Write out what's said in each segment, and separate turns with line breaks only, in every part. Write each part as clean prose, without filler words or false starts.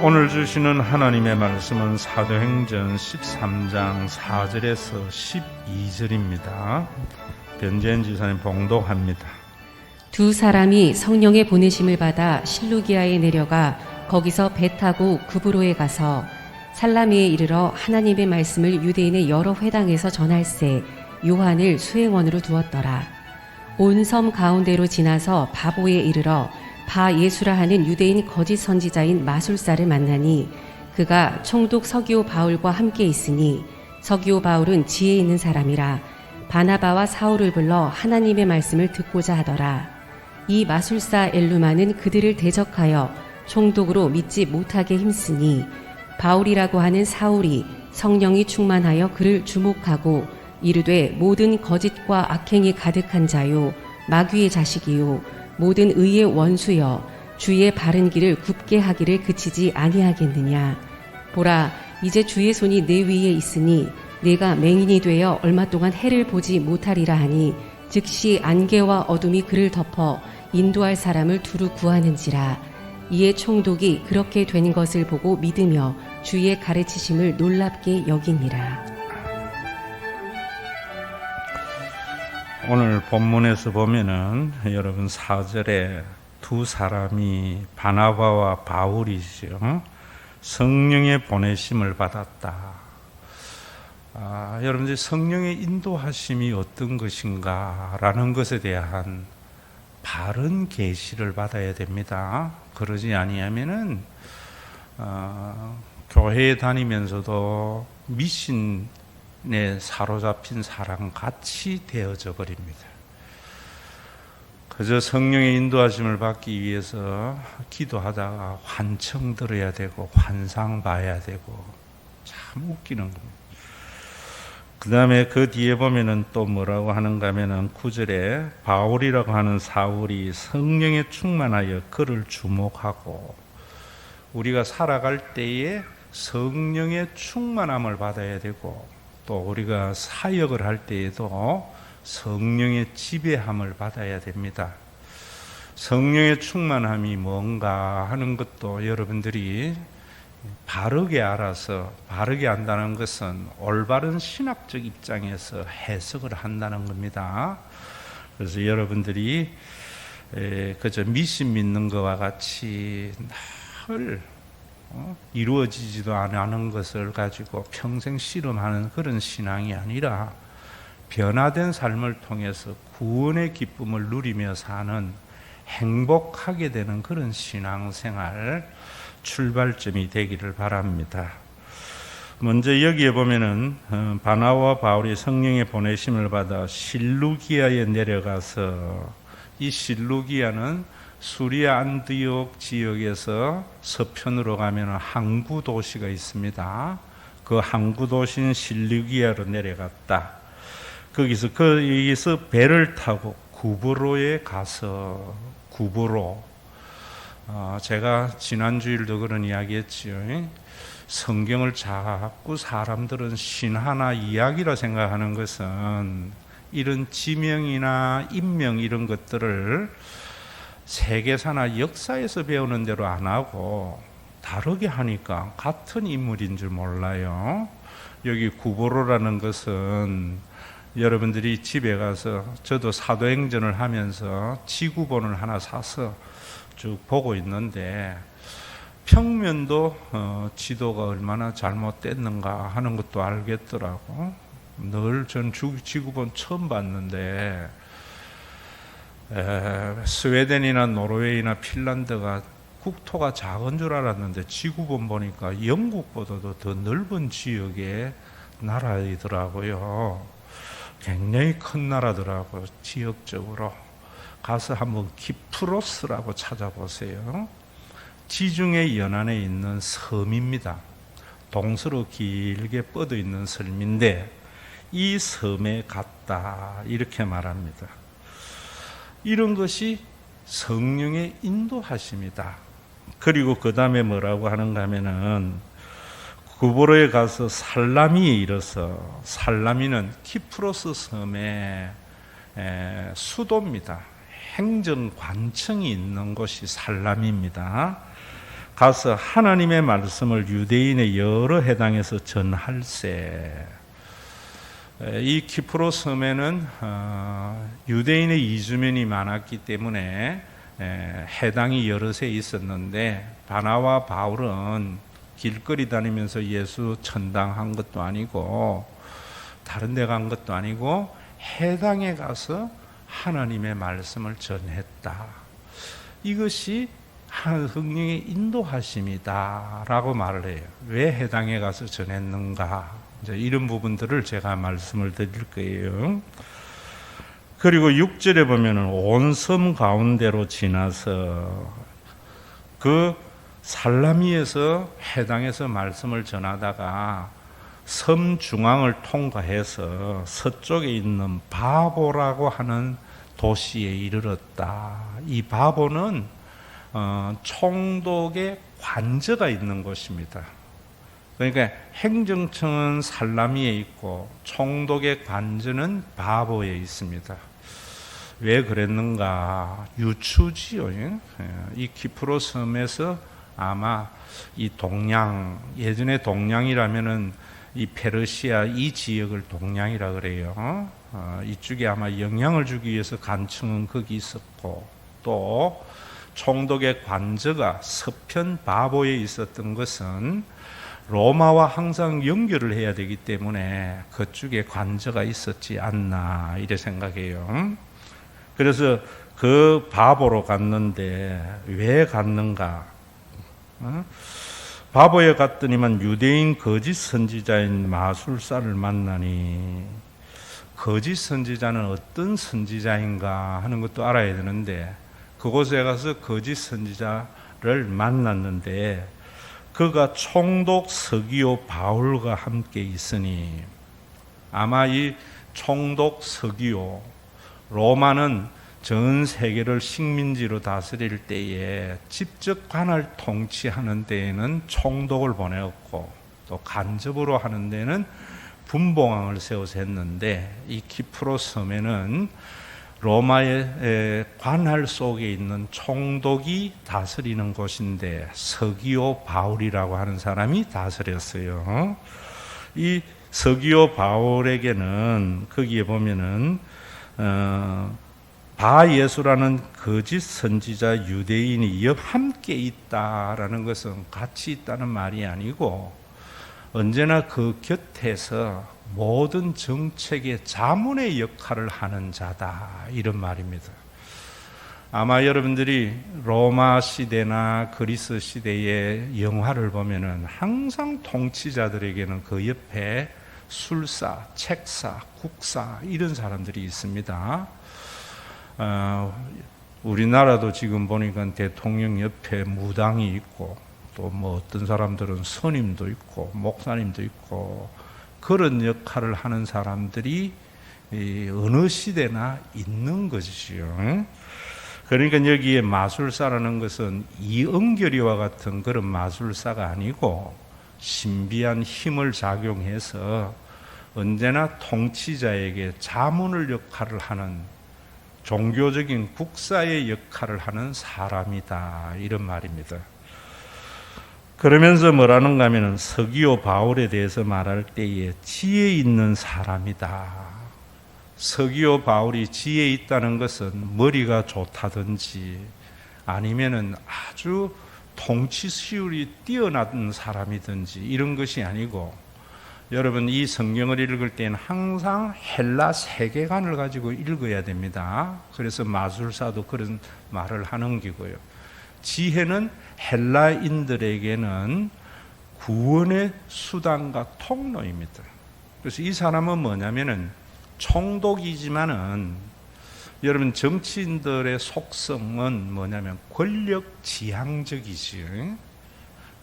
오늘 주시는 하나님의 말씀은 사도행전 13장 4절에서 12절입니다. 변재현 지사님 봉독합니다.
두 사람이 성령의 보내심을 받아 실루기아에 내려가 거기서 배 타고 구브로에 가서 살라미에 이르러 하나님의 말씀을 유대인의 여러 회당에서 전할세 요한을 수행원으로 두었더라. 온 섬 가운데로 지나서 바보에 이르러 바 예수라 하는 유대인 거짓 선지자인 마술사를 만나니 그가 총독 서기오 바울과 함께 있으니 서기오 바울은 지혜 있는 사람이라 바나바와 사울을 불러 하나님의 말씀을 듣고자 하더라. 이 마술사 엘루마는 그들을 대적하여 총독으로 믿지 못하게 힘쓰니 바울이라고 하는 사울이 성령이 충만하여 그를 주목하고 이르되 모든 거짓과 악행이 가득한 자요 마귀의 자식이요 모든 의의 원수여 주의 바른 길을 굽게 하기를 그치지 아니하겠느냐. 보라 이제 주의 손이 내 위에 있으니 내가 맹인이 되어 얼마 동안 해를 보지 못하리라 하니 즉시 안개와 어둠이 그를 덮어 인도할 사람을 두루 구하는지라. 이에 총독이 그렇게 된 것을 보고 믿으며 주의 가르치심을 놀랍게 여기니라.
오늘 본문에서 보면은 여러분 4절에 두 사람이 바나바와 바울이죠. 성령의 보내심을 받았다. 여러분들 성령의 인도하심이 어떤 것인가라는 것에 대한 바른 계시를 받아야 됩니다. 그러지 아니하면은 교회에 다니면서도 미신에 사로잡힌 사람 같이 되어져 버립니다. 그저 성령의 인도하심을 받기 위해서 기도하다가 환청 들어야 되고 환상 봐야 되고 참 웃기는 겁니다. 그 다음에 그 뒤에 보면은 또 뭐라고 하는가 하면은 9절에 바울이라고 하는 사울이 성령에 충만하여 그를 주목하고 우리가 살아갈 때에 성령의 충만함을 받아야 되고 또 우리가 사역을 할 때에도 성령의 지배함을 받아야 됩니다. 성령의 충만함이 뭔가 하는 것도 여러분들이 바르게 알아서 바르게 한다는 것은 올바른 신학적 입장에서 해석을 한다는 겁니다. 그래서 여러분들이 그저 미신 믿는 것과 같이 늘 이루어지지도 않은 것을 가지고 평생 씨름하는 그런 신앙이 아니라 변화된 삶을 통해서 구원의 기쁨을 누리며 사는 행복하게 되는 그런 신앙생활 출발점이 되기를 바랍니다. 먼저 여기에 보면은 바나바와 바울이 성령의 보내심을 받아 실루기아에 내려가서 이 실루기아는 수리아 안디옥 지역에서 서편으로 가면 항구 도시가 있습니다. 그 항구 도시인 실루기아로 내려갔다. 거기서 배를 타고 구브로에 가서 구브로 제가 지난주일도 그런 이야기 했지요. 성경을 자꾸 사람들은 신화나 이야기라 생각하는 것은 이런 지명이나 인명 이런 것들을 세계사나 역사에서 배우는 대로 안 하고 다르게 하니까 같은 인물인 줄 몰라요. 여기 구보로라는 것은 여러분들이 집에 가서 저도 사도행전을 하면서 지구본을 하나 사서 쭉 보고 있는데 평면도 지도가 얼마나 잘못됐는가 하는 것도 알겠더라고. 늘 전 지구본 처음 봤는데 스웨덴이나 노르웨이나 핀란드가 국토가 작은 줄 알았는데 지구본 보니까 영국보다도 더 넓은 지역의 나라이더라고요. 굉장히 큰 나라더라고요. 지역적으로 가서 한번 키프로스라고 찾아보세요. 지중해 연안에 있는 섬입니다. 동서로 길게 뻗어 있는 섬인데 이 섬에 갔다 이렇게 말합니다. 이런 것이 성령의 인도하심이다. 그리고 그 다음에 뭐라고 하는가 하면은 구브로에 가서 살라미에 이르러서 살라미는 키프로스 섬의 수도입니다. 행정관청이 있는 곳이 살라미입니다. 가서 하나님의 말씀을 유대인의 여러 해당에서 전할세. 이 키프로 섬에는 유대인의 이주민이 많았기 때문에 해당이 여럿에 있었는데 바나와 바울은 길거리 다니면서 예수 전당한 것도 아니고 다른 데 간 것도 아니고 해당에 가서 하나님의 말씀을 전했다. 이것이 성령의 인도하심이다 라고 말을 해요. 왜 해당에 가서 전했는가, 이제 이런 부분들을 제가 말씀을 드릴 거예요. 그리고 6절에 보면은 온 섬 가운데로 지나서 그 살라미에서 해당에서 말씀을 전하다가 섬 중앙을 통과해서 서쪽에 있는 바보라고 하는 도시에 이르렀다. 이 바보는 총독의 관저가 있는 곳입니다. 그러니까 행정청은 살라미에 있고 총독의 관저는 바보에 있습니다. 왜 그랬는가? 유추지요. 이 키프로 섬에서 아마 이 동양, 예전에 동양이라면은 이 페르시아 이 지역을 동양이라 그래요. 이쪽에 아마 영향을 주기 위해서 간청은 거기 있었고, 또 총독의 관저가 서편 바보에 있었던 것은 로마와 항상 연결을 해야 되기 때문에 그쪽에 관저가 있었지 않나 이래 생각해요. 그래서 그 바보로 갔는데 왜 갔는가? 바보에 갔더니만 유대인 거짓 선지자인 마술사를 만나니, 거짓 선지자는 어떤 선지자인가 하는 것도 알아야 되는데 그곳에 가서 거짓 선지자를 만났는데 그가 총독 서기오 바울과 함께 있으니, 아마 이 총독 서기오, 로마는 전 세계를 식민지로 다스릴 때에 직접 관할 통치하는 데에는 총독을 보내었고 또 간접으로 하는 데는 분봉왕을 세워서 했는데, 이 키프로 섬에는 로마의 관할 속에 있는 총독이 다스리는 곳인데 서기오 바울이라고 하는 사람이 다스렸어요. 이 서기오 바울에게는 거기에 보면은 바예수라는 거짓 선지자 유대인이 함께 있다라는 것은 같이 있다는 말이 아니고 언제나 그 곁에서 모든 정책의 자문의 역할을 하는 자다, 이런 말입니다. 아마 여러분들이 로마 시대나 그리스 시대의 영화를 보면은 항상 통치자들에게는 그 옆에 술사, 책사, 국사 이런 사람들이 있습니다. 우리나라도 지금 보니까 대통령 옆에 무당이 있고 또 뭐 어떤 사람들은 스님도 있고 목사님도 있고 그런 역할을 하는 사람들이 어느 시대나 있는 것이지요. 그러니까 여기에 마술사라는 것은 이은결이와 같은 그런 마술사가 아니고 신비한 힘을 작용해서 언제나 통치자에게 자문을 역할을 하는 종교적인 국사의 역할을 하는 사람이다, 이런 말입니다. 그러면서 뭐라는가 하면 서기오 바울에 대해서 말할 때에 지혜 있는 사람이다. 서기오 바울이 지혜 있다는 것은 머리가 좋다든지 아니면은 아주 통치 수율이 뛰어난 사람이든지 이런 것이 아니고, 여러분 이 성경을 읽을 때는 항상 헬라 세계관을 가지고 읽어야 됩니다. 그래서 마술사도 그런 말을 하는 기고요. 지혜는 헬라인들에게는 구원의 수단과 통로입니다. 그래서 이 사람은 뭐냐면은 총독이지만은, 여러분 정치인들의 속성은 뭐냐면 권력지향적이지요.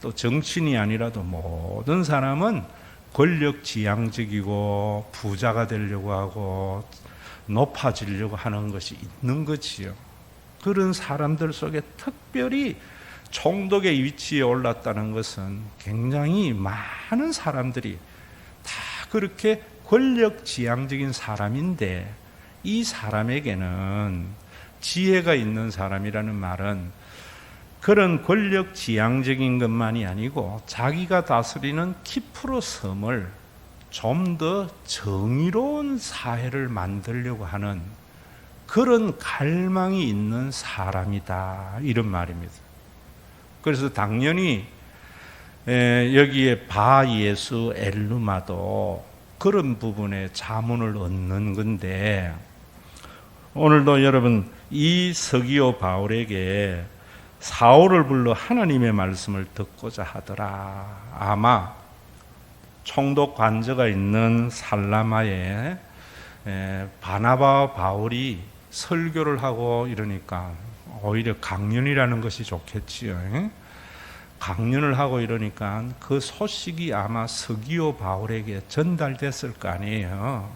또 정치인이 아니라도 모든 사람은 권력지향적이고 부자가 되려고 하고 높아지려고 하는 것이 있는 거지요. 그런 사람들 속에 특별히 총독의 위치에 올랐다는 것은 굉장히 많은 사람들이 다 그렇게 권력지향적인 사람인데, 이 사람에게는 지혜가 있는 사람이라는 말은 그런 권력 지향적인 것만이 아니고 자기가 다스리는 키프로 섬을 좀 더 정의로운 사회를 만들려고 하는 그런 갈망이 있는 사람이다, 이런 말입니다. 그래서 당연히 여기에 바예수 엘루마도 그런 부분에 자문을 얻는 건데, 오늘도 여러분 이 서기오 바울에게 사울을 불러 하나님의 말씀을 듣고자 하더라. 아마 총독 관저가 있는 살라마에 바나바와 바울이 설교를 하고 이러니까 오히려 강연이라는 것이 좋겠지요. 강연을 하고 이러니까 그 소식이 아마 서기오 바울에게 전달됐을 거 아니에요.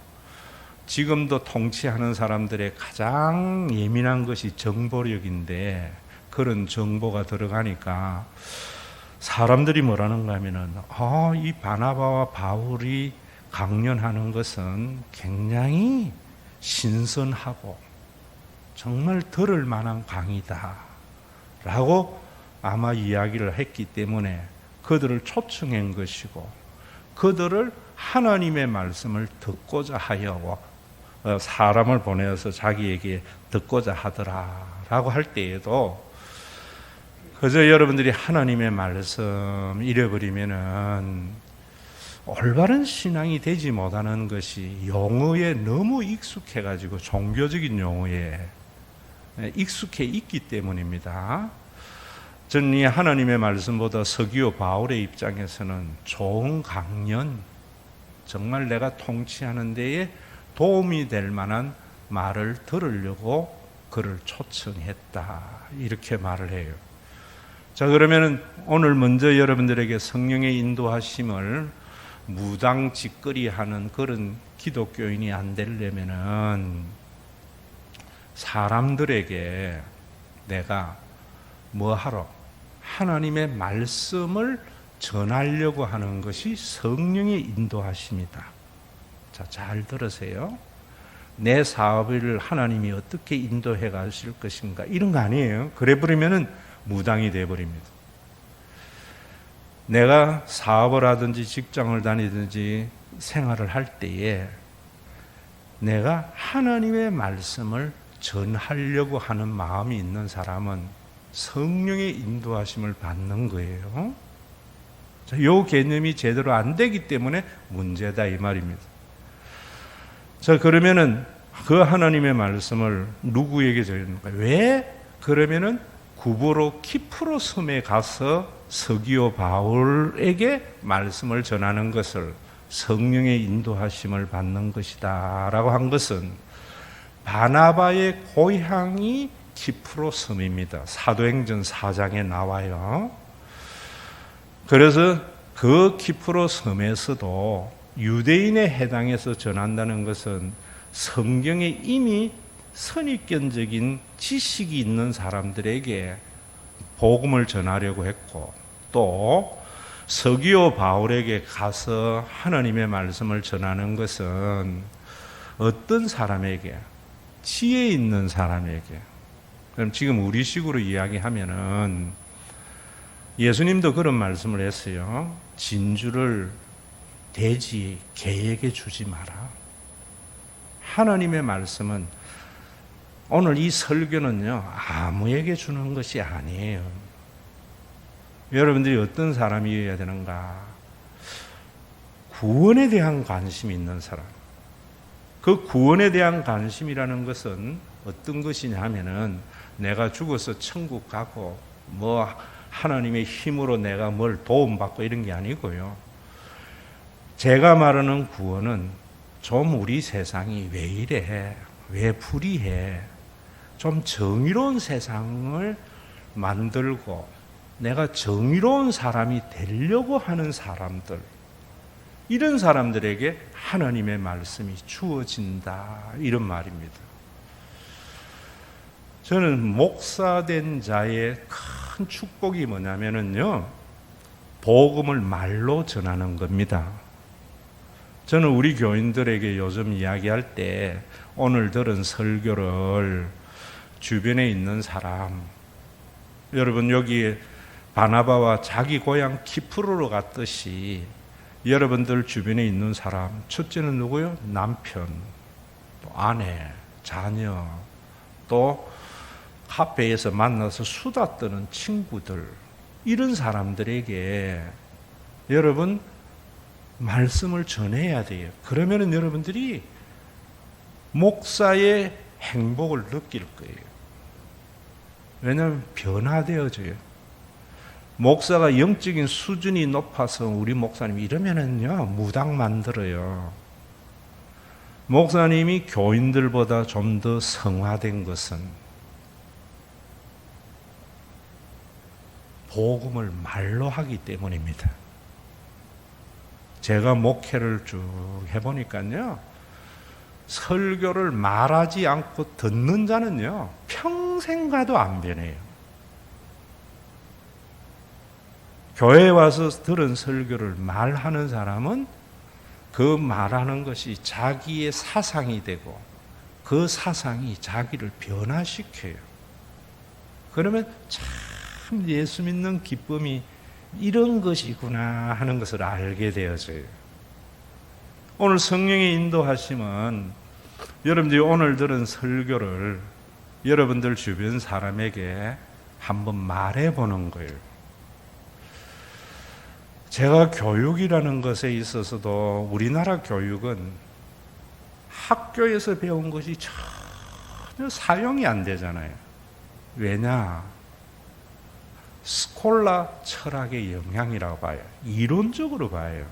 지금도 통치하는 사람들의 가장 예민한 것이 정보력인데, 그런 정보가 들어가니까 사람들이 뭐라는가 하면은, 이 바나바와 바울이 강연하는 것은 굉장히 신선하고 정말 들을 만한 강의다 라고 아마 이야기를 했기 때문에 그들을 초청한 것이고, 그들을 하나님의 말씀을 듣고자 하여 사람을 보내서 자기에게 듣고자 하더라라고 할 때에도, 그저 여러분들이 하나님의 말씀 잃어버리면은 올바른 신앙이 되지 못하는 것이 용어에 너무 익숙해가지고 종교적인 용어에 익숙해 있기 때문입니다. 저는 이 하나님의 말씀보다 서기오 바울의 입장에서는 좋은 강연, 정말 내가 통치하는 데에 도움이 될 만한 말을 들으려고 그를 초청했다, 이렇게 말을 해요. 자, 그러면 오늘 먼저 여러분들에게 성령의 인도하심을 무당짓거리하는 그런 기독교인이 안 되려면은 사람들에게 내가 뭐하러 하나님의 말씀을 전하려고 하는 것이 성령의 인도하심이다. 자, 잘 들으세요. 내 사업을 하나님이 어떻게 인도해 가실 것인가, 이런 거 아니에요. 그래 버리면은 무당이 돼 버립니다. 내가 사업을 하든지 직장을 다니든지 생활을 할 때에 내가 하나님의 말씀을 전하려고 하는 마음이 있는 사람은 성령의 인도하심을 받는 거예요. 이 개념이 제대로 안 되기 때문에 문제다, 이 말입니다. 자, 그러면은 그 하나님의 말씀을 누구에게 전하는가? 왜 그러면은 구브로 키프로 섬에 가서 서기오 바울에게 말씀을 전하는 것을 성령의 인도하심을 받는 것이다 라고 한 것은, 바나바의 고향이 키프로 섬입니다. 사도행전 4장에 나와요. 그래서 그 키프로 섬에서도 유대인의 해당해서 전한다는 것은 성경에 이미 선입견적인 지식이 있는 사람들에게 복음을 전하려고 했고, 또 서기오 바울에게 가서 하나님의 말씀을 전하는 것은 어떤 사람에게? 지혜 있는 사람에게. 그럼 지금 우리식으로 이야기하면은 예수님도 그런 말씀을 했어요. 진주를 돼지, 개에게 주지 마라. 하나님의 말씀은, 오늘 이 설교는요, 아무에게 주는 것이 아니에요. 여러분들이 어떤 사람이어야 되는가? 구원에 대한 관심이 있는 사람. 그 구원에 대한 관심이라는 것은 어떤 것이냐 하면은, 내가 죽어서 천국 가고 뭐 하나님의 힘으로 내가 뭘 도움받고 이런 게 아니고요. 제가 말하는 구원은 좀 우리 세상이 왜 이래? 왜 불의해? 좀 정의로운 세상을 만들고 내가 정의로운 사람이 되려고 하는 사람들, 이런 사람들에게 하나님의 말씀이 주어진다, 이런 말입니다. 저는 목사된 자의 큰 축복이 뭐냐면요, 복음을 말로 전하는 겁니다. 저는 우리 교인들에게 요즘 이야기할 때 오늘 들은 설교를 주변에 있는 사람, 여러분 여기에 바나바와 자기 고향 키프로로 갔듯이 여러분들 주변에 있는 사람, 첫째는 누구요? 남편, 또 아내, 자녀, 또 카페에서 만나서 수다 떠는 친구들, 이런 사람들에게 여러분 말씀을 전해야 돼요. 그러면은 여러분들이 목사의 행복을 느낄 거예요. 왜냐하면 변화되어져요. 목사가 영적인 수준이 높아서 우리 목사님 이러면은요, 무당 만들어요. 목사님이 교인들보다 좀 더 성화된 것은 복음을 말로 하기 때문입니다. 제가 목회를 쭉 해보니까요, 설교를 말하지 않고 듣는 자는요, 평생 가도 안 변해요. 교회에 와서 들은 설교를 말하는 사람은 그 말하는 것이 자기의 사상이 되고 그 사상이 자기를 변화시켜요. 그러면 참 예수 믿는 기쁨이 이런 것이구나 하는 것을 알게 되어져요. 오늘 성령의 인도하심은 여러분들이 오늘 들은 설교를 여러분들 주변 사람에게 한번 말해보는 거예요. 제가 교육이라는 것에 있어서도 우리나라 교육은 학교에서 배운 것이 전혀 사용이 안 되잖아요. 왜냐? 스콜라 철학의 영향이라고 봐요. 이론적으로 봐요.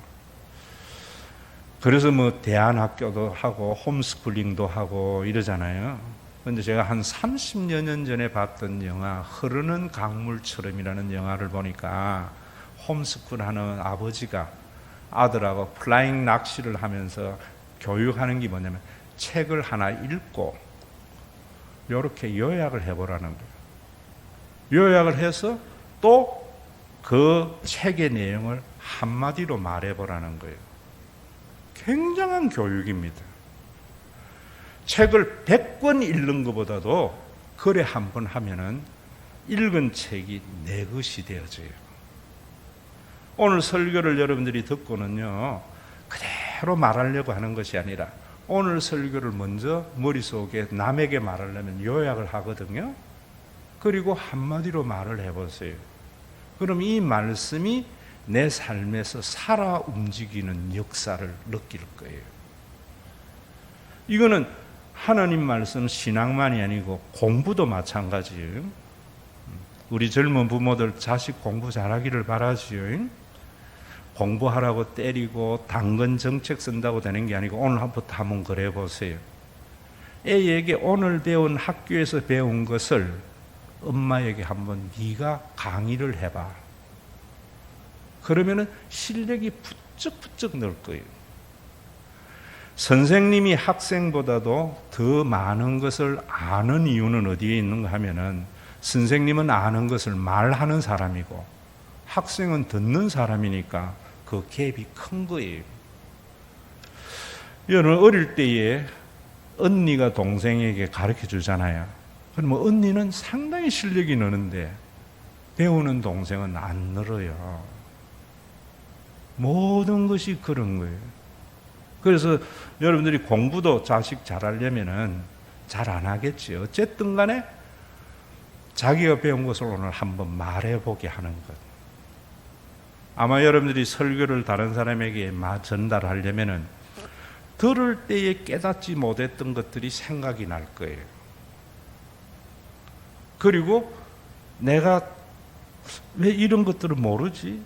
그래서 뭐 대안학교도 하고 홈스쿨링도 하고 이러잖아요. 그런데 제가 한 30여 년 전에 봤던 영화 흐르는 강물처럼이라는 영화를 보니까 홈스쿨하는 아버지가 아들하고 플라잉 낚시를 하면서 교육하는 게 뭐냐면 책을 하나 읽고 이렇게 요약을 해보라는 거예요. 요약을 해서 또 그 책의 내용을 한마디로 말해보라는 거예요. 굉장한 교육입니다. 책을 100권 읽는 것보다도 그래 한 번 하면은 읽은 책이 내 것이 되어져요. 오늘 설교를 여러분들이 듣고는요, 그대로 말하려고 하는 것이 아니라 오늘 설교를 먼저 머릿속에 남에게 말하려면 요약을 하거든요. 그리고 한마디로 말을 해보세요. 그럼 이 말씀이 내 삶에서 살아 움직이는 역사를 느낄 거예요. 이거는 하나님 말씀 신앙만이 아니고 공부도 마찬가지예요. 우리 젊은 부모들 자식 공부 잘하기를 바라지요. 공부하라고 때리고 당근 정책 쓴다고 되는 게 아니고 오늘부터 한번 그래 보세요. 애에게 오늘 배운 학교에서 배운 것을 엄마에게 한번 네가 강의를 해봐. 그러면은 실력이 부쩍부쩍 늘 거예요. 선생님이 학생보다도 더 많은 것을 아는 이유는 어디에 있는가 하면은 선생님은 아는 것을 말하는 사람이고 학생은 듣는 사람이니까 그 갭이 큰 거예요. 여러분 어릴 때에 언니가 동생에게 가르쳐 주잖아요. 그러면 언니는 상당히 실력이 느는데 배우는 동생은 안 늘어요. 모든 것이 그런 거예요. 그래서 여러분들이 공부도 자식 잘하려면은 잘 안 하겠지. 어쨌든 간에 자기가 배운 것을 오늘 한번 말해보게 하는 것. 아마 여러분들이 설교를 다른 사람에게 전달하려면은 들을 때에 깨닫지 못했던 것들이 생각이 날 거예요. 그리고 내가 왜 이런 것들을 모르지?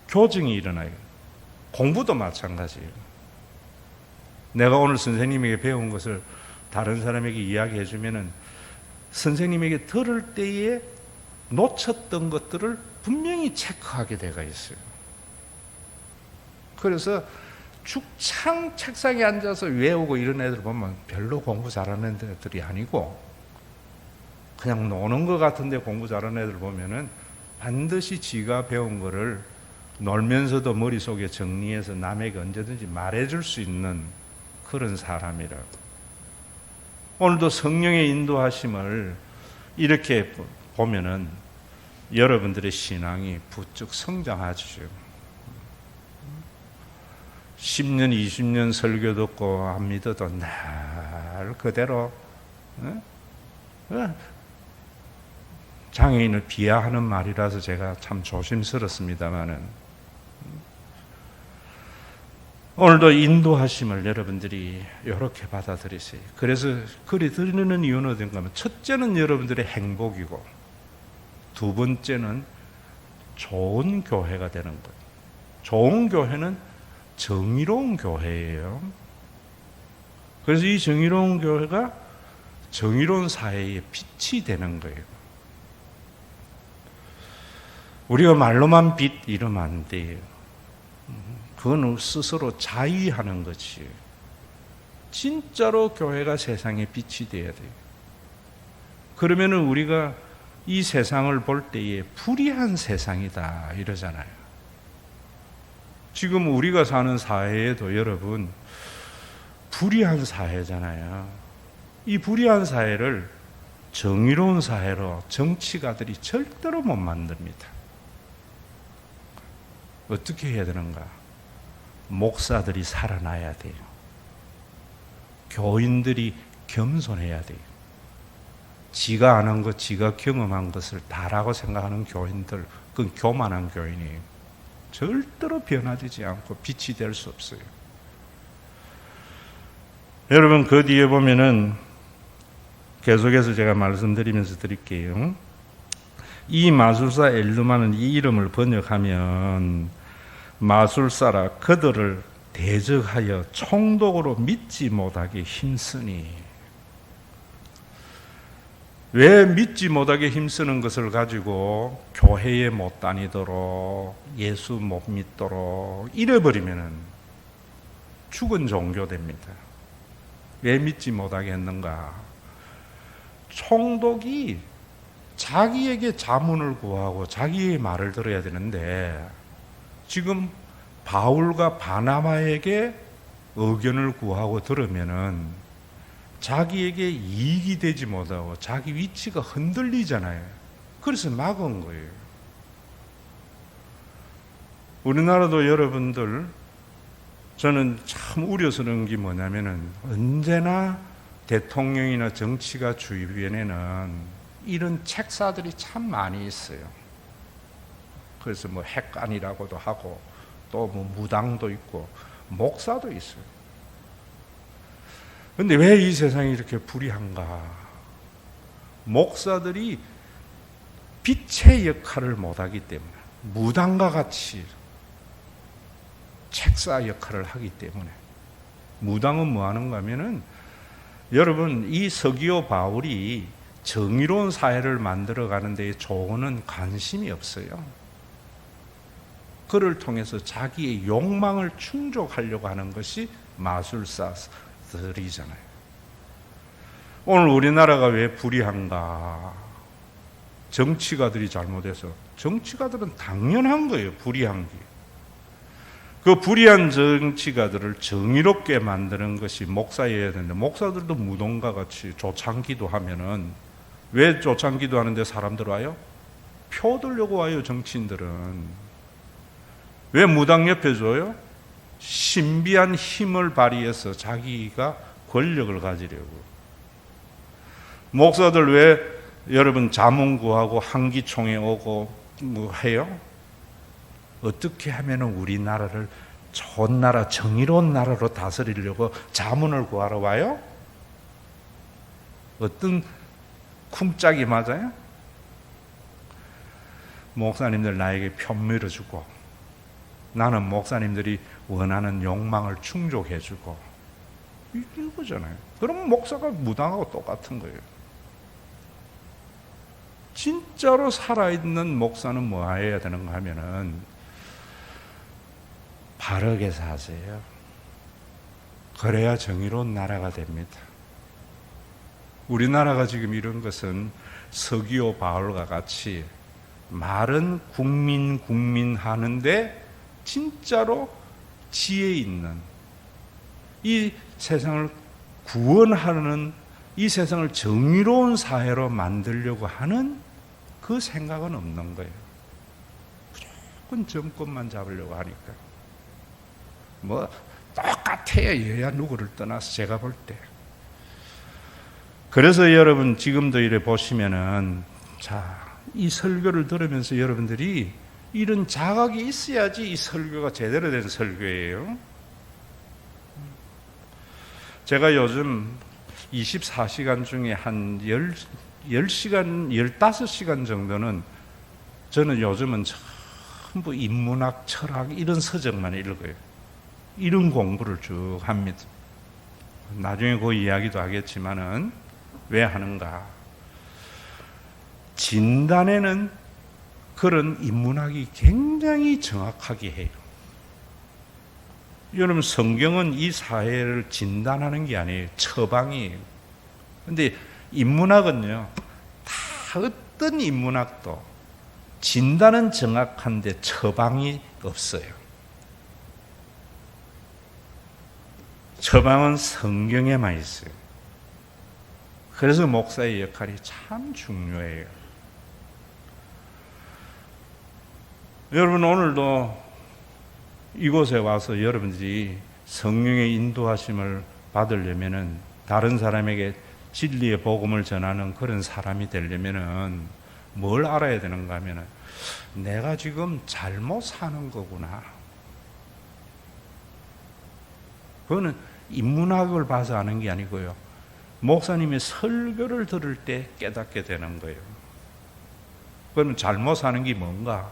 교정이 일어나요. 공부도 마찬가지예요. 내가 오늘 선생님에게 배운 것을 다른 사람에게 이야기해 주면은 선생님에게 들을 때에 놓쳤던 것들을 분명히 체크하게 되어 있어요. 그래서 죽창 책상에 앉아서 외우고 이런 애들 보면 별로 공부 잘하는 애들이 아니고 그냥 노는 것 같은데 공부 잘하는 애들 보면은 반드시 지가 배운 거를 놀면서도 머릿속에 정리해서 남에게 언제든지 말해줄 수 있는 그런 사람이라고. 오늘도 성령의 인도하심을 이렇게 보면은 여러분들의 신앙이 부쩍 성장하죠. 10년, 20년 설교 듣고 안 믿어도 날 그대로 장애인을 비하하는 말이라서 제가 참 조심스럽습니다만은 오늘도 인도하심을 여러분들이 이렇게 받아들이세요. 그래서 그리 드리는 이유는 어딘가 하면 첫째는 여러분들의 행복이고 두 번째는 좋은 교회가 되는 거예요. 좋은 교회는 정의로운 교회예요. 그래서 이 정의로운 교회가 정의로운 사회의 빛이 되는 거예요. 우리가 말로만 빛 이러면 안 돼요. 그건 스스로 자의하는 거지. 진짜로 교회가 세상의 빛이 돼야 돼요. 그러면은 우리가 이 세상을 볼 때에 불의한 세상이다 이러잖아요. 지금 우리가 사는 사회에도 여러분 불의한 사회잖아요. 이 불의한 사회를 정의로운 사회로 정치가들이 절대로 못 만듭니다. 어떻게 해야 되는가? 목사들이 살아나야 돼요. 교인들이 겸손해야 돼요. 지가 아는 것, 지가 경험한 것을 다라고 생각하는 교인들, 그건 교만한 교인이에요. 절대로 변화되지 않고 빛이 될 수 없어요. 여러분 그 뒤에 보면은 계속해서 제가 말씀드리면서 드릴게요. 이 마술사 엘루마는 이 이름을 번역하면 마술사라 그들을 대적하여 총독으로 믿지 못하게 힘쓰니. 왜 믿지 못하게 힘쓰는 것을 가지고 교회에 못 다니도록 예수 못 믿도록 이래버리면 죽은 종교 됩니다. 왜 믿지 못하게 했는가? 총독이 자기에게 자문을 구하고 자기의 말을 들어야 되는데 지금 바울과 바나바에게 의견을 구하고 들으면은 자기에게 이익이 되지 못하고 자기 위치가 흔들리잖아요. 그래서 막은 거예요. 우리나라도 여러분들 저는 참 우려스러운 게 뭐냐면은 언제나 대통령이나 정치가 주변에는 이런 책사들이 참 많이 있어요. 그래서 뭐 핵관이라고도 하고 또 뭐 무당도 있고 목사도 있어요. 근데 왜 이 세상이 이렇게 불의한가? 목사들이 빛의 역할을 못하기 때문에 무당과 같이 책사 역할을 하기 때문에 무당은 뭐 하는가 하면은 여러분 이 서기오 바울이 정의로운 사회를 만들어가는 데에 조언은 관심이 없어요. 그를 통해서 자기의 욕망을 충족하려고 하는 것이 마술사들이잖아요. 오늘 우리나라가 왜 불의한가? 정치가들이 잘못해서. 정치가들은 당연한 거예요, 불의한 게. 그 불의한 정치가들을 정의롭게 만드는 것이 목사여야 되는데 목사들도 무덤과 같이 조창기도 하면은 왜 조창기도 하는데 사람들 와요? 표 들려고 와요, 정치인들은. 왜 무당 옆에 줘요? 신비한 힘을 발휘해서 자기가 권력을 가지려고. 목사들 왜 여러분 자문 구하고 한기총회 오고 뭐 해요? 어떻게 하면 우리나라를 좋은 나라, 정의로운 나라로 다스리려고 자문을 구하러 와요? 어떤 쿵짝이 맞아요? 목사님들 나에게 편 밀어주고 나는 목사님들이 원하는 욕망을 충족해주고 이거잖아요. 그럼 목사가 무당하고 똑같은 거예요. 진짜로 살아있는 목사는 뭐 해야 되는가 하면은 바르게 사세요. 그래야 정의로운 나라가 됩니다. 우리나라가 지금 이런 것은 서기오 바울과 같이 말은 국민 하는데 진짜로 지혜 있는 이 세상을 구원하는 이 세상을 정의로운 사회로 만들려고 하는 그 생각은 없는 거예요. 무조건 정권만 잡으려고 하니까. 뭐 똑같아요. 여야 누구를 떠나서 제가 볼 때. 그래서 여러분 지금도 이래 보시면은 이 설교를 들으면서 여러분들이 이런 자각이 있어야지 이 설교가 제대로 된 설교예요. 제가 요즘 24시간 중에 한 10시간, 15시간 정도는 저는 요즘은 전부 인문학, 철학 이런 서적만 읽어요. 이런 공부를 쭉 합니다. 나중에 그 이야기도 하겠지만은 왜 하는가? 진단에는 그런 인문학이 굉장히 정확하게 해요. 여러분 성경은 이 사회를 진단하는 게 아니에요. 처방이에요. 그런데 인문학은요, 다 어떤 인문학도 진단은 정확한데 처방이 없어요. 처방은 성경에만 있어요. 그래서 목사의 역할이 참 중요해요. 여러분 오늘도 이곳에 와서 여러분들이 성령의 인도하심을 받으려면은 다른 사람에게 진리의 복음을 전하는 그런 사람이 되려면은 뭘 알아야 되는가 하면은 내가 지금 잘못 사는 거구나. 그거는 인문학을 봐서 아는 게 아니고요. 목사님의 설교를 들을 때 깨닫게 되는 거예요. 그러면 잘못 사는 게 뭔가?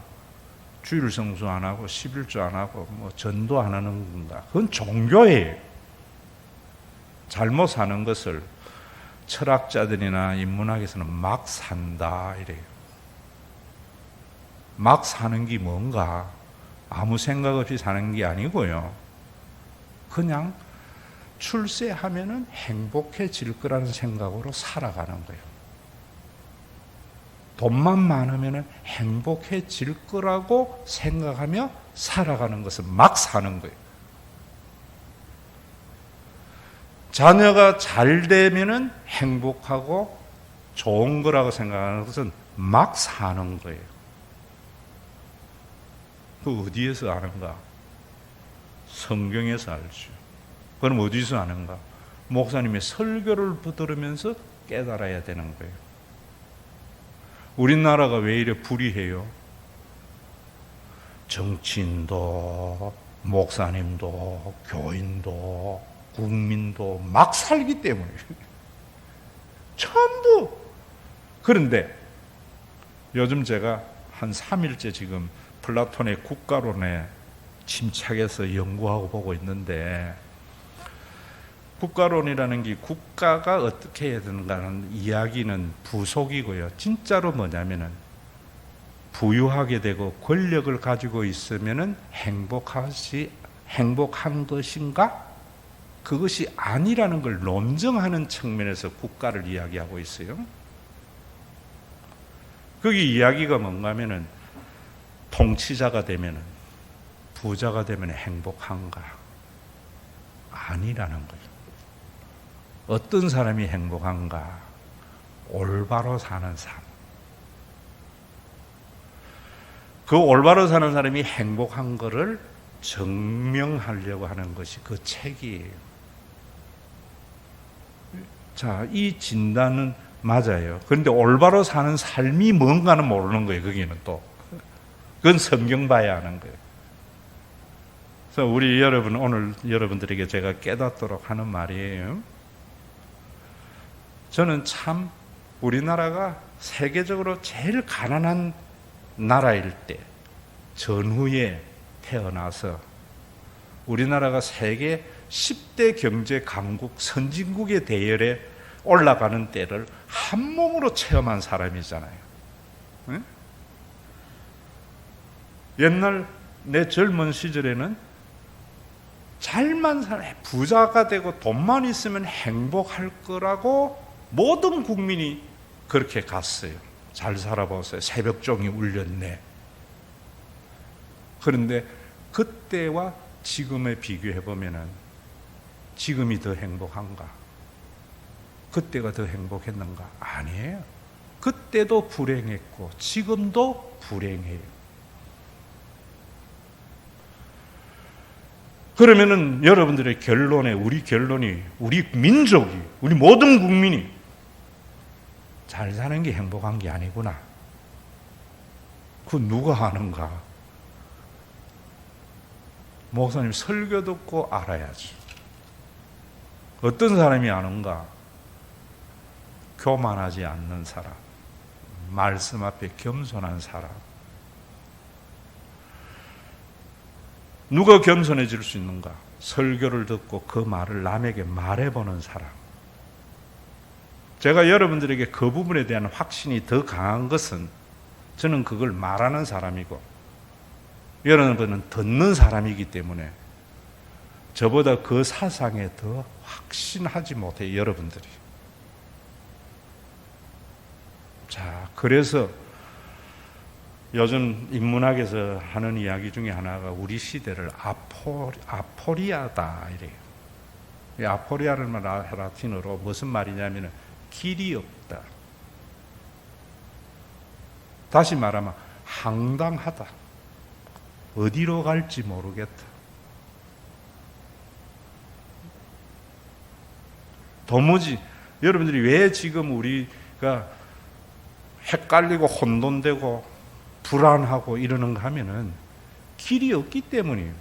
주일 성수 안 하고 11조 안 하고 뭐 전도 안 하는 건가? 그건 종교예요. 잘못 사는 것을 철학자들이나 인문학에서는 막 산다 이래요. 막 사는 게 뭔가? 아무 생각 없이 사는 게 아니고요. 그냥 출세하면은 행복해질 거라는 생각으로 살아가는 거예요. 돈만 많으면 행복해질 거라고 생각하며 살아가는 것은 막 사는 거예요. 자녀가 잘 되면 행복하고 좋은 거라고 생각하는 것은 막 사는 거예요. 그 어디에서 아는가? 성경에서 알죠. 그럼 어디서 아는가? 목사님의 설교를 들으면서 깨달아야 되는 거예요. 우리나라가 왜 이래 불의해요? 정치인도, 목사님도, 교인도, 국민도 막 살기 때문에. 전부. 그런데 요즘 제가 한 3일째 지금 플라톤의 국가론에 침착해서 연구하고 보고 있는데 국가론이라는 게 국가가 어떻게 해야 되는가는 이야기는 부속이고요. 진짜로 뭐냐면은 부유하게 되고 권력을 가지고 있으면은 행복한 것인가? 그것이 아니라는 걸 논증하는 측면에서 국가를 이야기하고 있어요. 거기 이야기가 뭔가 하면은 통치자가 되면은 부자가 되면 행복한가? 아니라는 거예요. 어떤 사람이 행복한가? 올바로 사는 삶. 그 올바로 사는 사람이 행복한 것을 증명하려고 하는 것이 그 책이에요. 자, 이 진단은 맞아요. 그런데 올바로 사는 삶이 뭔가는 모르는 거예요. 거기는 또. 그건 성경 봐야 하는 거예요. 그래서 우리 여러분, 오늘 여러분들에게 제가 깨닫도록 하는 말이에요. 저는 참 우리나라가 세계적으로 제일 가난한 나라일 때 전후에 태어나서 우리나라가 세계 10대 경제 강국 선진국의 대열에 올라가는 때를 한 몸으로 체험한 사람이잖아요. 네? 옛날 내 젊은 시절에는 잘만 살아 부자가 되고 돈만 있으면 행복할 거라고 모든 국민이 그렇게 갔어요. 잘 살아보세요. 새벽종이 울렸네. 그런데 그때와 지금에 비교해 보면은 지금이 더 행복한가? 그때가 더 행복했는가? 아니에요. 그때도 불행했고 지금도 불행해요. 그러면은 여러분들의 결론에 우리 결론이 우리 민족이 우리 모든 국민이 잘 사는 게 행복한 게 아니구나. 그건 누가 하는가? 목사님 설교 듣고 알아야지. 어떤 사람이 아는가? 교만하지 않는 사람, 말씀 앞에 겸손한 사람. 누가 겸손해질 수 있는가? 설교를 듣고 그 말을 남에게 말해보는 사람. 제가 여러분들에게 그 부분에 대한 확신이 더 강한 것은 저는 그걸 말하는 사람이고 여러분은 듣는 사람이기 때문에 저보다 그 사상에 더 확신하지 못해요, 여러분들이. 자, 그래서 요즘 인문학에서 하는 이야기 중에 하나가 우리 시대를 아포리아다 이래요. 이 아포리아를 라틴어로 무슨 말이냐면 길이 없다. 다시 말하면 황당하다. 어디로 갈지 모르겠다. 도무지 여러분들이 왜 지금 우리가 헷갈리고 혼돈되고 불안하고 이러는가 하면은 길이 없기 때문이에요.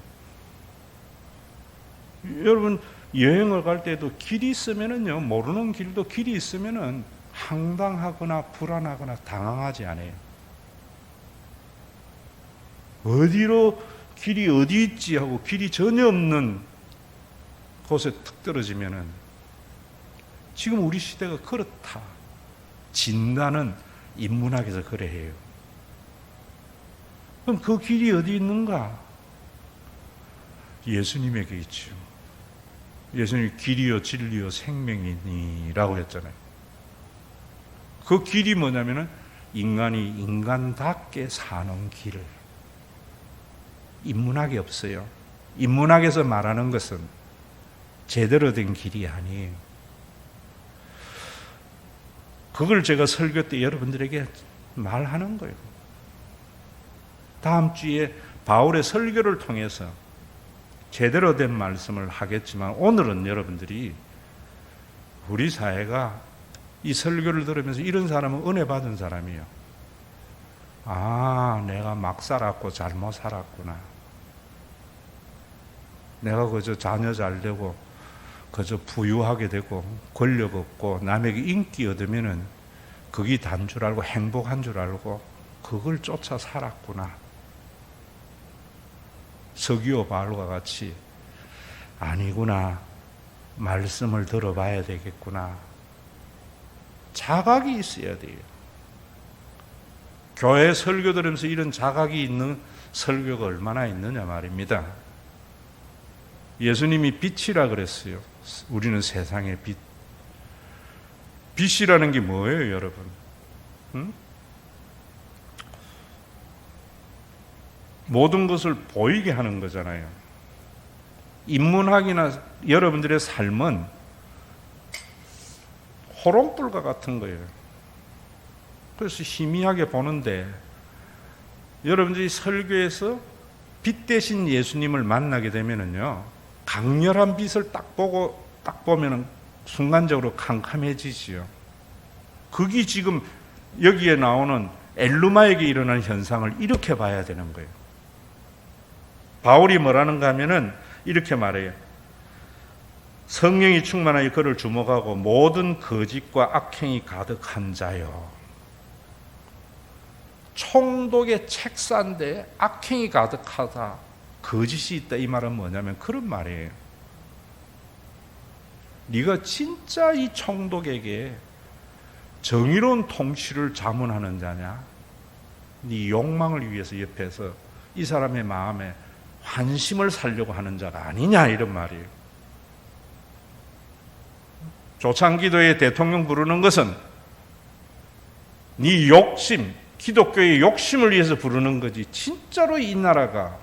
여러분 여행을 갈 때도 길이 있으면은요, 모르는 길도 길이 있으면은 황당하거나 불안하거나 당황하지 않아요. 어디로 길이 어디 있지 하고 길이 전혀 없는 곳에 툭 떨어지면은 지금 우리 시대가 그렇다. 진단은 인문학에서 그래 해요. 그럼 그 길이 어디 있는가? 예수님에게 있죠. 예수님이 길이요 진리요 생명이니라고 했잖아요. 그 길이 뭐냐면은 인간이 인간답게 사는 길. 인문학이 없어요. 인문학에서 말하는 것은 제대로 된 길이 아니에요. 그걸 제가 설교 때 여러분들에게 말하는 거예요. 다음 주에 바울의 설교를 통해서 제대로 된 말씀을 하겠지만 오늘은 여러분들이 우리 사회가 이 설교를 들으면서 이런 사람은 은혜 받은 사람이에요. 아, 내가 막 살았고 잘못 살았구나. 내가 그저 자녀 잘 되고 그저 부유하게 되고 권력 얻고 남에게 인기 얻으면은 그게 단 줄 알고 행복한 줄 알고 그걸 쫓아 살았구나. 서기오 바울과 같이 아니구나. 말씀을 들어봐야 되겠구나. 자각이 있어야 돼요. 교회 설교 들으면서 이런 자각이 있는 설교가 얼마나 있느냐 말입니다. 예수님이 빛이라 그랬어요. 우리는 세상의 빛. 빛이라는 게 뭐예요, 여러분? 응? 모든 것을 보이게 하는 거잖아요. 인문학이나 여러분들의 삶은 호롱불과 같은 거예요. 그래서 희미하게 보는데 여러분들이 설교에서 빛 대신 예수님을 만나게 되면은요, 강렬한 빛을 딱 보면은 순간적으로 캄캄해지지요. 그게 지금 여기에 나오는 엘루마에게 일어난 현상을 이렇게 봐야 되는 거예요. 바울이 뭐라는가 하면은 이렇게 말해요. 성령이 충만하여 그를 주목하고 모든 거짓과 악행이 가득한 자요. 총독의 책사인데 악행이 가득하다. 거짓이 있다. 이 말은 뭐냐면 그런 말이에요. 네가 진짜 이 총독에게 정의로운 통치를 자문하는 자냐? 네 욕망을 위해서 옆에서 이 사람의 마음에 환심을 살려고 하는 자가 아니냐 이런 말이에요. 조창기도의 대통령 부르는 것은 네 욕심, 기독교의 욕심을 위해서 부르는 거지 진짜로 이 나라가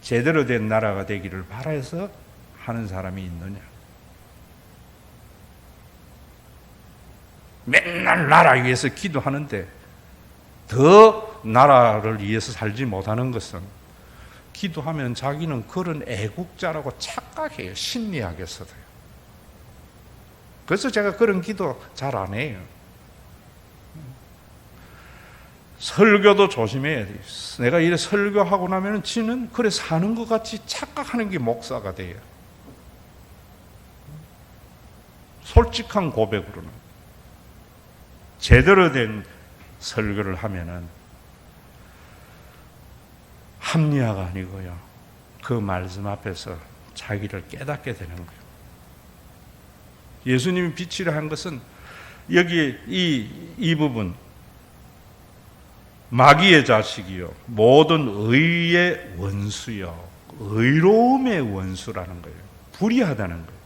제대로 된 나라가 되기를 바라서 하는 사람이 있느냐. 맨날 나라 위해서 기도하는데 더 나라를 위해서 살지 못하는 것은 기도하면 자기는 그런 애국자라고 착각해요. 심리학에서도요. 그래서 제가 그런 기도 잘 안 해요. 설교도 조심해야 돼요. 내가 이래 설교하고 나면 지는 그래 사는 것 같이 착각하는 게 목사가 돼요. 솔직한 고백으로는 제대로 된 설교를 하면은 합리화가 아니고요. 그 말씀 앞에서 자기를 깨닫게 되는 거예요. 예수님이 빛이라 한 것은 여기 이 부분 마귀의 자식이요 모든 의의 원수요 의로움의 원수라는 거예요. 불의하다는 거예요.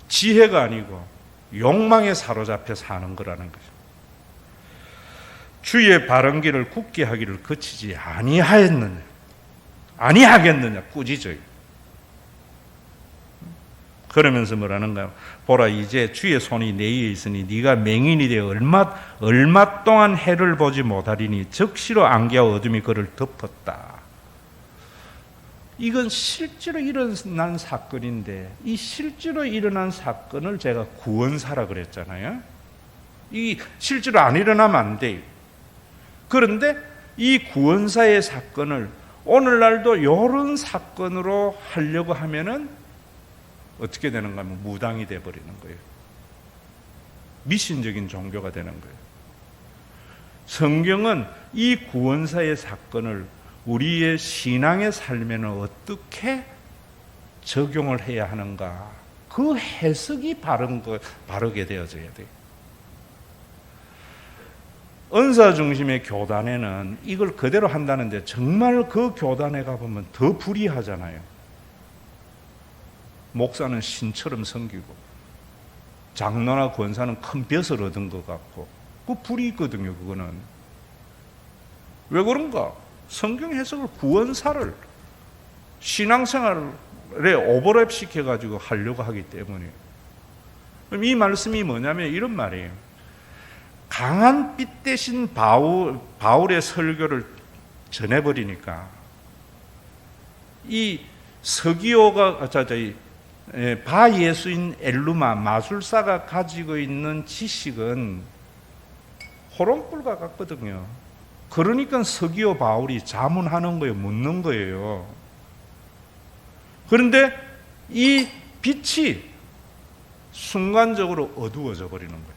지혜가 아니고 욕망에 사로잡혀 사는 거라는 거죠. 주의 바른 길을 굳게 하기를 그치지 아니하겠느냐 꾸짖어요. 그러면서 뭐라는가요? 보라 이제 주의 손이 내 위에 있으니 네가 맹인이 되어 얼마 동안 해를 보지 못하리니 적시로 안개와 어둠이 그를 덮었다. 이건 실제로 일어난 사건인데 이 실제로 일어난 사건을 제가 구원사라 그랬잖아요. 이 실제로 안 일어나면 안 돼요. 그런데 이 구원사의 사건을 오늘날도 이런 사건으로 하려고 하면은 어떻게 되는가 하면 무당이 되어버리는 거예요. 미신적인 종교가 되는 거예요. 성경은 이 구원사의 사건을 우리의 신앙의 삶에는 어떻게 적용을 해야 하는가? 그 해석이 바르게 되어져야 돼요. 은사 중심의 교단에는 이걸 그대로 한다는데 정말 그 교단에 가보면 더 불의하잖아요. 목사는 신처럼 섬기고 장로나 권사는 큰 벼슬 얻은 것 같고 그 불의거든요. 그거는 왜 그런가? 성경 해석을 구원사를 신앙생활에 오버랩 시켜가지고 하려고 하기 때문에. 그럼 이 말씀이 뭐냐면 이런 말이에요. 강한 빛 대신 바울의 설교를 전해버리니까 이 서기오가 바예수인 엘루마 마술사가 가지고 있는 지식은 호롱불과 같거든요. 그러니까 서기오 바울이 자문하는 거예요. 묻는 거예요. 그런데 이 빛이 순간적으로 어두워져 버리는 거예요.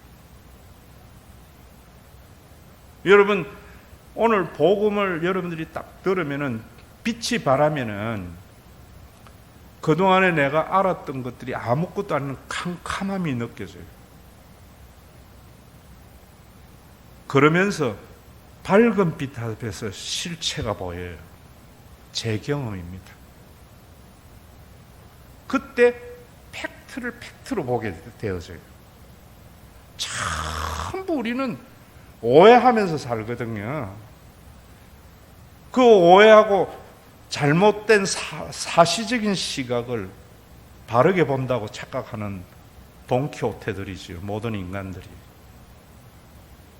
여러분 오늘 복음을 여러분들이 딱 들으면은 빛이 바라면은 그동안에 내가 알았던 것들이 아무것도 아닌 캄캄함이 느껴져요. 그러면서 밝은 빛 앞에서 실체가 보여요. 제 경험입니다. 그때 팩트로 보게 되어져요. 전부 우리는 오해하면서 살거든요. 그 오해하고 잘못된 사시적인 시각을 바르게 본다고 착각하는 돈키호테들이지요. 모든 인간들이.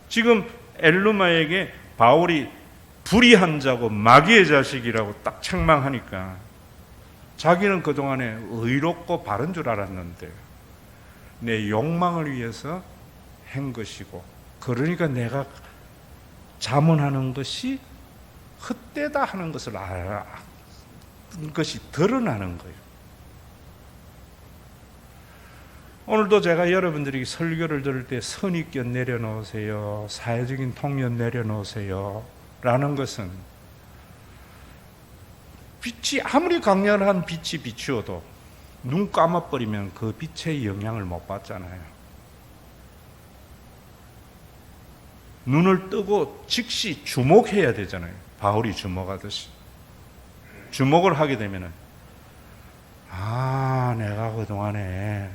지금 엘루마에게 바울이 불의한 자고 마귀의 자식이라고 딱 책망하니까 자기는 그동안에 의롭고 바른 줄 알았는데 내 욕망을 위해서 한 것이고 그러니까 내가 자문하는 것이 헛되다 하는 것을 알아 것이 드러나는 거예요. 오늘도 제가 여러분들이 설교를 들을 때 선입견 내려놓으세요. 사회적인 통념 내려놓으세요. 라는 것은 빛이 아무리 강렬한 빛이 비추어도 눈 감아버리면 그 빛의 영향을 못 받잖아요. 눈을 뜨고 즉시 주목해야 되잖아요. 바울이 주목하듯이. 주목을 하게 되면은 내가 그동안에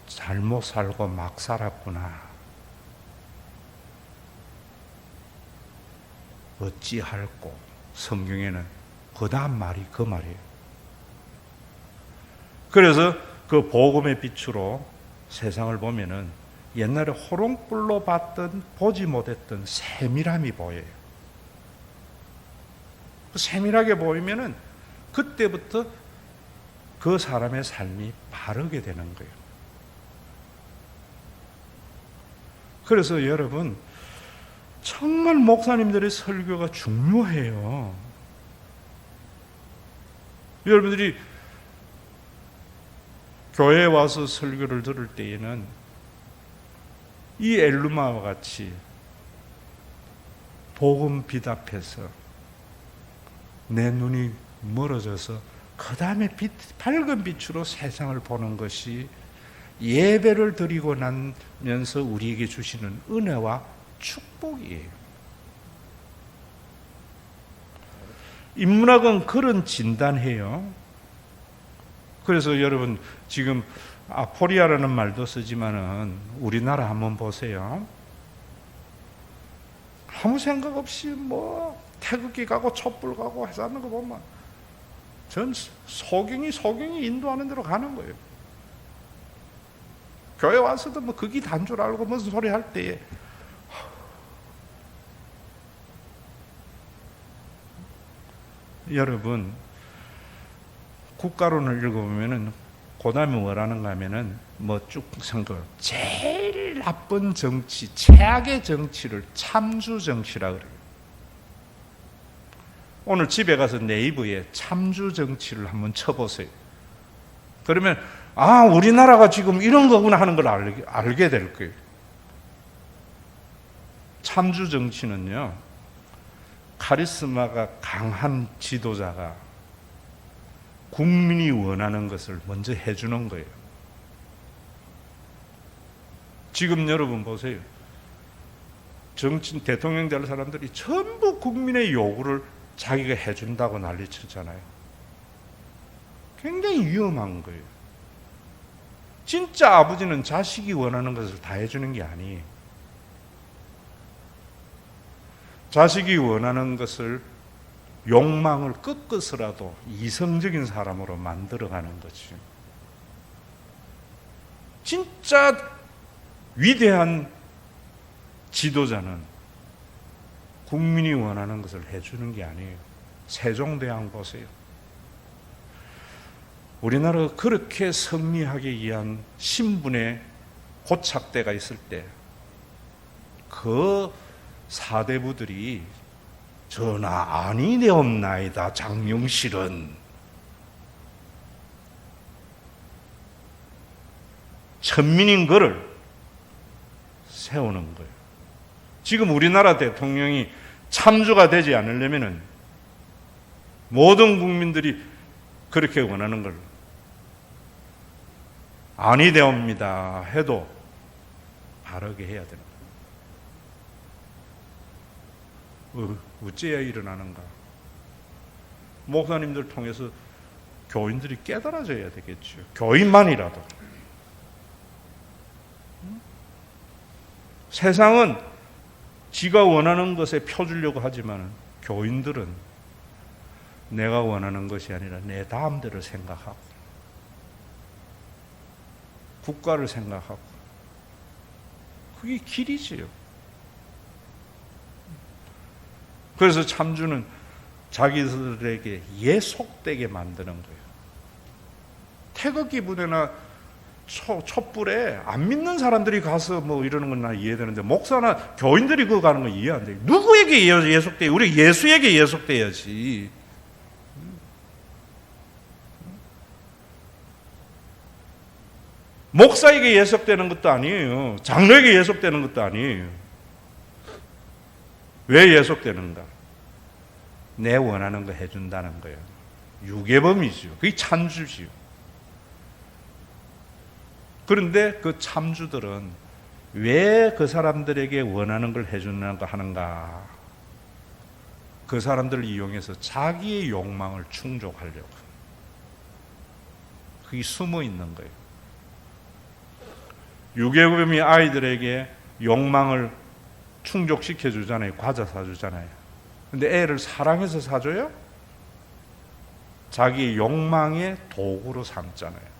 잘못 살고 막 살았구나. 어찌할꼬. 성경에는 그 다음 말이 그 말이에요. 그래서 그 복음의 빛으로 세상을 보면은 옛날에 호롱불로 봤던 보지 못했던 세밀함이 보여요. 그 세밀하게 보이면은 그때부터 그 사람의 삶이 바르게 되는 거예요. 그래서 여러분, 정말 목사님들의 설교가 중요해요. 여러분들이 교회에 와서 설교를 들을 때에는 이 엘루마와 같이 복음 빛 앞에서 내 눈이 멀어져서 그 다음에 밝은 빛으로 세상을 보는 것이 예배를 드리고 나면서 우리에게 주시는 은혜와 축복이에요. 인문학은 그런 진단해요. 그래서 여러분 지금 아포리아라는 말도 쓰지만은 우리나라 한번 보세요. 아무 생각 없이 뭐 태극기 가고 촛불 가고 해서 하는 거 보면 전 소경이 인도하는 대로 가는 거예요. 교회 와서도 뭐 그게 단 줄 알고 무슨 소리 할 때에 여러분 국가론을 읽어보면은 그다음에 뭐라는가 하면은 뭐 쭉 선거 제일 나쁜 정치, 최악의 정치를 참주 정치라 그래요. 오늘 집에 가서 네이버에 참주 정치를 한번 쳐보세요. 그러면 우리나라가 지금 이런 거구나 하는 걸 알게 될 거예요. 참주 정치는요, 카리스마가 강한 지도자가 국민이 원하는 것을 먼저 해주는 거예요. 지금 여러분 보세요. 정치 대통령 될 사람들이 전부 국민의 요구를 자기가 해준다고 난리쳤잖아요. 굉장히 위험한 거예요. 진짜 아버지는 자식이 원하는 것을 다 해주는 게 아니에요. 자식이 원하는 것을 욕망을 꺾어서라도 이성적인 사람으로 만들어가는 거죠. 진짜 위대한 지도자는 국민이 원하는 것을 해주는 게 아니에요. 세종대왕 보세요. 우리나라가 그렇게 승리하기 위한 신분의 고착대가 있을 때 그 사대부들이 전하 아니되옵나이다 장명실은 천민인 거를 세우는 거예요. 지금 우리나라 대통령이 참주가 되지 않으려면은 모든 국민들이 그렇게 원하는 걸 아니되옵니다 해도 바르게 해야 되는 거예요. 어째야 일어나는가? 목사님들 통해서 교인들이 깨달아져야 되겠죠. 교인만이라도. 세상은 지가 원하는 것에 펴주려고 하지만 교인들은 내가 원하는 것이 아니라 내 다음대로 생각하고 국가를 생각하고 그게 길이지요. 그래서 참주는 자기들에게 예속되게 만드는 거예요. 태극기 부대나 촛불에 안 믿는 사람들이 가서 뭐 이러는 건 나 이해되는데 목사나 교인들이 그거 가는 건 이해 안 돼요. 누구에게 예속돼요? 우리 예수에게 예속돼야지. 목사에게 예속되는 것도 아니에요. 장로에게 예속되는 것도 아니에요. 왜 예속되는가? 내 원하는 거 해준다는 거예요. 유괴범이죠. 그게 참주지요. 그런데 그 참주들은 왜 그 사람들에게 원하는 걸 해준다고 하는가? 그 사람들을 이용해서 자기의 욕망을 충족하려고. 그게 숨어 있는 거예요. 유괴범이 아이들에게 욕망을 충족시켜 주잖아요. 과자 사주잖아요. 근데 애를 사랑해서 사줘요? 자기의 욕망의 도구로 삼잖아요.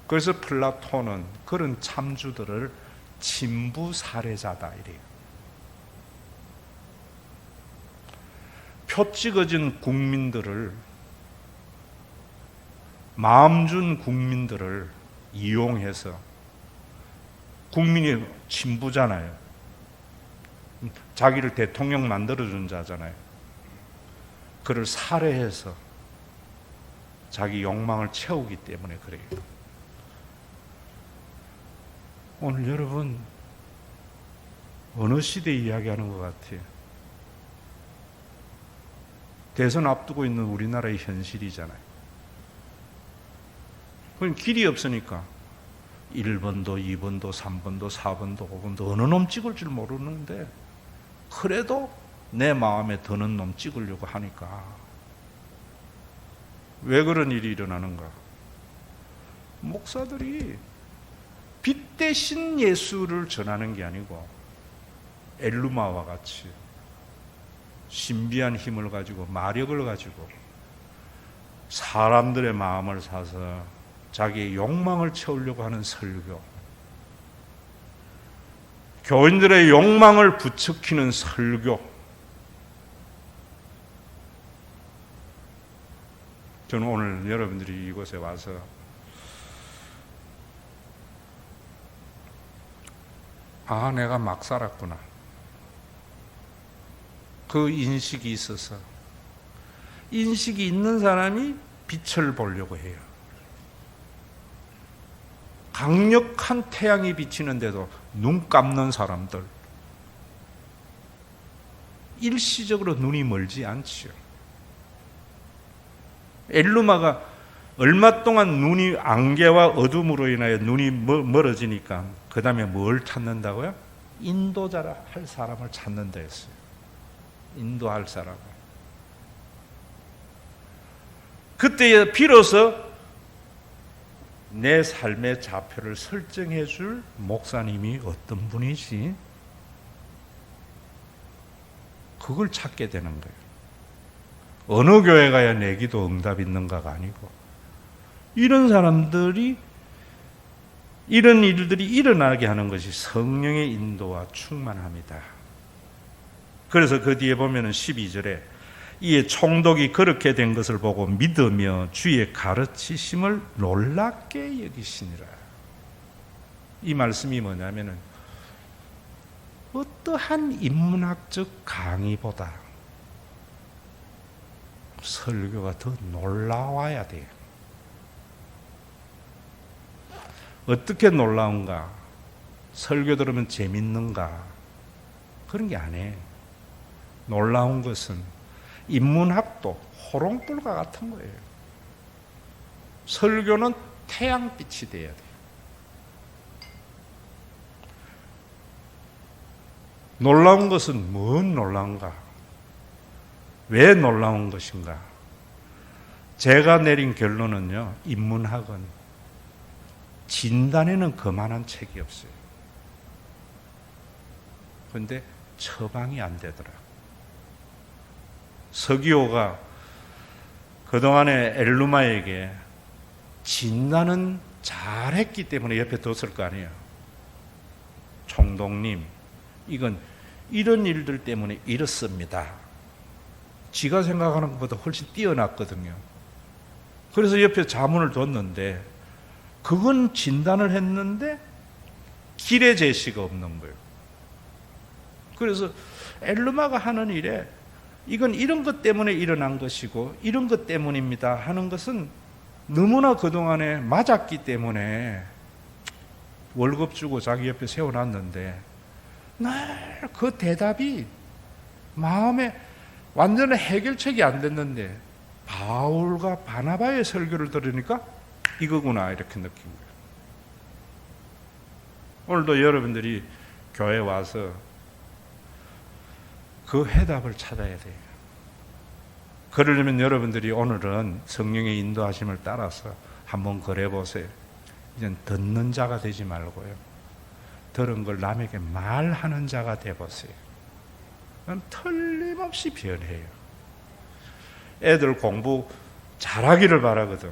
그래서 플라톤은 그런 참주들을 친부 살해자다 이래요. 표 찍어진 국민들을, 마음 준 국민들을 이용해서, 국민이 친부잖아요. 자기를 대통령 만들어준 자잖아요. 그를 살해해서 자기 욕망을 채우기 때문에 그래요. 오늘 여러분 어느 시대 이야기하는 것 같아요? 대선 앞두고 있는 우리나라의 현실이잖아요. 그럼 길이 없으니까 1번도 2번도 3번도 4번도 5번도 어느 놈 찍을 줄 모르는데 그래도 내 마음에 드는 놈 찍으려고 하니까. 왜 그런 일이 일어나는가? 목사들이 빛 대신 예수를 전하는 게 아니고 엘루마와 같이 신비한 힘을 가지고, 마력을 가지고 사람들의 마음을 사서 자기의 욕망을 채우려고 하는 설교, 교인들의 욕망을 부추기는 설교. 저는 오늘 여러분들이 이곳에 와서 내가 막 살았구나, 그 인식이 있어서, 인식이 있는 사람이 빛을 보려고 해요. 강력한 태양이 비치는데도 눈 감는 사람들, 일시적으로 눈이 멀지 않지요. 엘루마가 얼마 동안 눈이, 안개와 어둠으로 인하여 눈이 멀어지니까 그 다음에 뭘 찾는다고요? 인도자라 할 사람을 찾는다 했어요. 인도할 사람을. 그때에 비로소 내 삶의 좌표를 설정해 줄 목사님이 어떤 분이지? 그걸 찾게 되는 거예요. 어느 교회 가야 내 기도 응답 있는가가 아니고, 이런 사람들이, 이런 일들이 일어나게 하는 것이 성령의 인도와 충만함이다. 그래서 그 뒤에 보면은 12절에 이에 총독이 그렇게 된 것을 보고 믿으며 주의 가르치심을 놀랍게 여기시니라. 이 말씀이 뭐냐면은 어떠한 인문학적 강의보다 설교가 더 놀라워야 돼요. 어떻게 놀라운가? 설교 들으면 재밌는가? 그런 게 아니에요. 놀라운 것은 인문학도 호롱불과 같은 거예요. 설교는 태양빛이 돼야 돼요. 놀라운 것은 뭔 놀라운가? 왜 놀라운 것인가? 제가 내린 결론은요, 인문학은 진단에는 그만한 책이 없어요. 그런데 처방이 안 되더라. 서기호가 그동안에 엘루마에게 진단은 잘했기 때문에 옆에 뒀을 거 아니에요. 총독님, 이건 이런 일들 때문에 이렇습니다. 지가 생각하는 것보다 훨씬 뛰어났거든요. 그래서 옆에 자문을 뒀는데, 그건 진단을 했는데 길의 제시가 없는 거예요. 그래서 엘루마가 하는 일에 이건 이런 것 때문에 일어난 것이고 이런 것 때문입니다 하는 것은 너무나 그동안에 맞았기 때문에 월급 주고 자기 옆에 세워놨는데, 늘 그 대답이 마음에 완전히 해결책이 안 됐는데 바울과 바나바의 설교를 들으니까 이거구나, 이렇게 느낀 거예요. 오늘도 여러분들이 교회 와서 그 해답을 찾아야 돼요. 그러려면 여러분들이 오늘은 성령의 인도하심을 따라서 한번 그래 보세요. 이젠 듣는 자가 되지 말고요, 들은 걸 남에게 말하는 자가 돼 보세요. 그럼 틀림없이 변해요. 애들 공부 잘하기를 바라거든.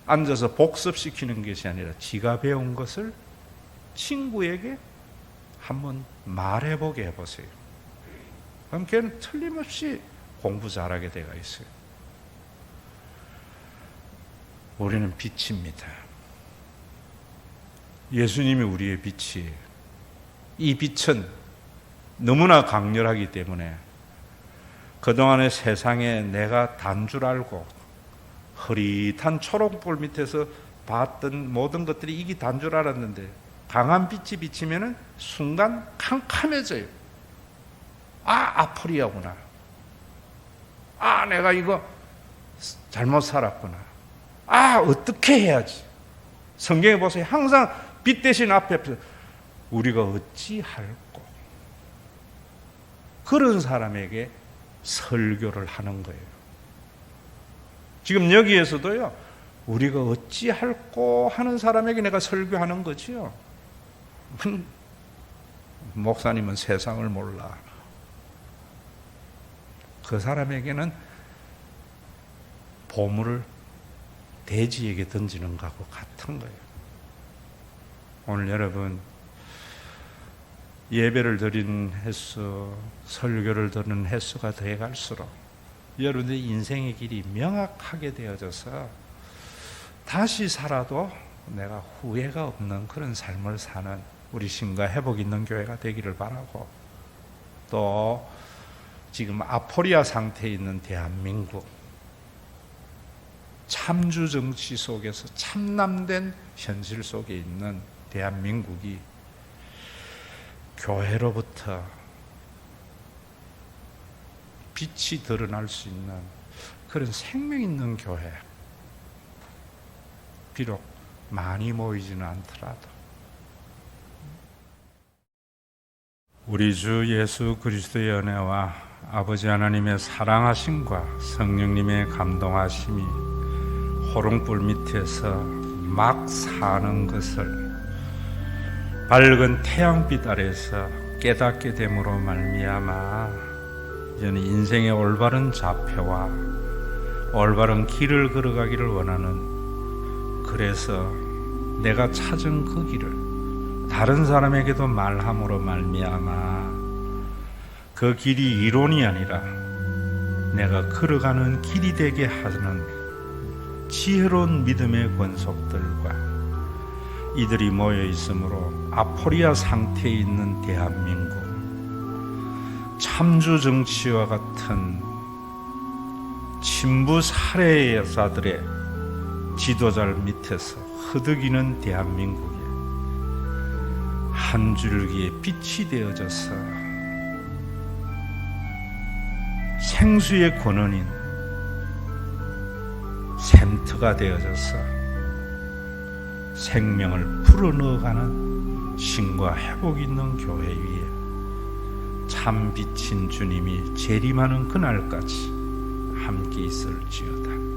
앉아서 복습시키는 것이 아니라 지가 배운 것을 친구에게 한번 말해보게 해보세요. 그럼 걔는 틀림없이 공부 잘하게 되어 있어요. 우리는 빛입니다. 예수님이 우리의 빛이에요. 이 빛은 너무나 강렬하기 때문에 그동안의 세상에 내가 단 줄 알고 흐릿한 초록불 밑에서 봤던 모든 것들이 이게 단 줄 알았는데 강한 빛이 비치면은 순간 캄캄해져요. 아포리아구나. 내가 이거 잘못 살았구나. 어떻게 해야지. 성경에 보세요. 항상 빛 대신 앞에 우리가 어찌할꼬. 그런 사람에게 설교를 하는 거예요. 지금 여기에서도요, 우리가 어찌할꼬 하는 사람에게 내가 설교하는 거지요. 목사님은 세상을 몰라. 그 사람에게는 보물을 돼지에게 던지는 것하고 같은 거예요. 오늘 여러분 예배를 드리는 횟수, 설교를 듣는 횟수가 되어갈수록 여러분의 인생의 길이 명확하게 되어져서 다시 살아도 내가 후회가 없는 그런 삶을 사는 우리 신과 회복 있는 교회가 되기를 바라고, 또 지금 아포리아 상태에 있는 대한민국, 참주 정치 속에서 참남된 현실 속에 있는 대한민국이 교회로부터 빛이 드러날 수 있는 그런 생명 있는 교회, 비록 많이 모이지는 않더라도 우리 주 예수 그리스도의 은혜와 아버지 하나님의 사랑하심과 성령님의 감동하심이 호롱불 밑에서 막 사는 것을 밝은 태양빛 아래서 깨닫게 됨으로 말미암아 저는 인생의 올바른 자표와 올바른 길을 걸어가기를 원하는, 그래서 내가 찾은 그 길을 다른 사람에게도 말함으로 말미암아 그 길이 이론이 아니라 내가 걸어가는 길이 되게 하는 지혜로운 믿음의 권속들과 이들이 모여 있으므로 아포리아 상태에 있는 대한민국, 참주 정치와 같은 친부 살해자들의 지도자 밑에서 흐드기는 대한민국에 한 줄기의 빛이 되어져서 생수의 근원인 샘터가 되어져서 생명을 풀어넣어가는 신과 회복 있는 교회 위에 참 빛인 주님이 재림하는 그날까지 함께 있을지어다.